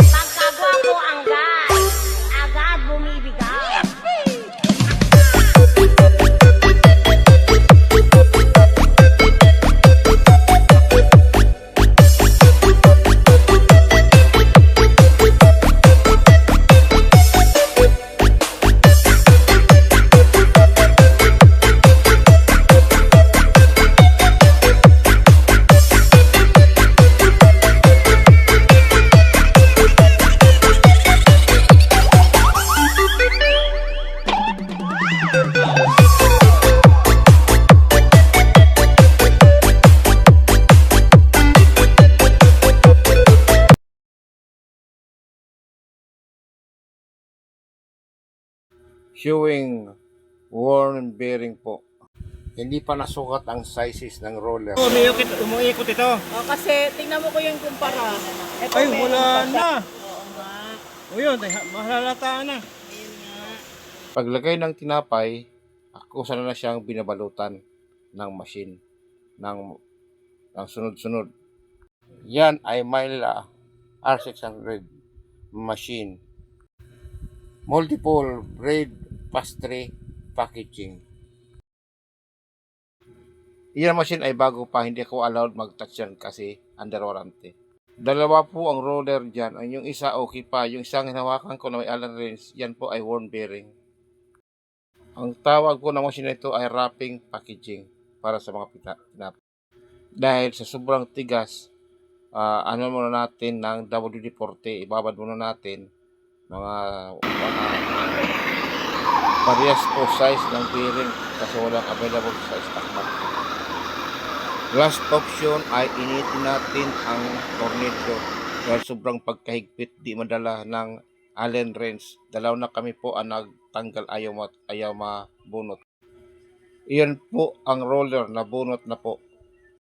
Pagkagwapo ang guys, agad bumibigay. Showing worn bearing po. Hindi pa nasukat ang sizes ng roller. Umiikot ito. Oh, kasi tingnan mo ko yung kumpara. Ito, Ay, meron wala pa siya. na. Oo nga. O yun, mahalata na. Ayun nga. Paglagay ng tinapay, ako sana na siyang binabalutan ng machine ng sunod-sunod. Yan ay Myla R600 machine. Multiple bread pastry packaging. Yan machine ay bago pa, hindi ako allowed mag-touch yan kasi under warranty. Dalawa po ang roller dyan. Ang yung isa okay pa. Yung isang hinawakan ko na may Allen wrench, yan po ay worn bearing. Ang tawag ko ng machine na ito ay wrapping packaging para sa mga tinapay. Dahil sa sobrang tigas, ano muna natin ng WD-40, ibabad muna natin mga parehas po size ng bearing kasi walang available sa stock market. Last option ay initin natin ang tornilyo dahil sobrang pagkahigpit, di madala ng Allen wrench. Dalaw na kami po ang nagtanggal, ayaw mabunot. Iyan po ang roller na bunot na po.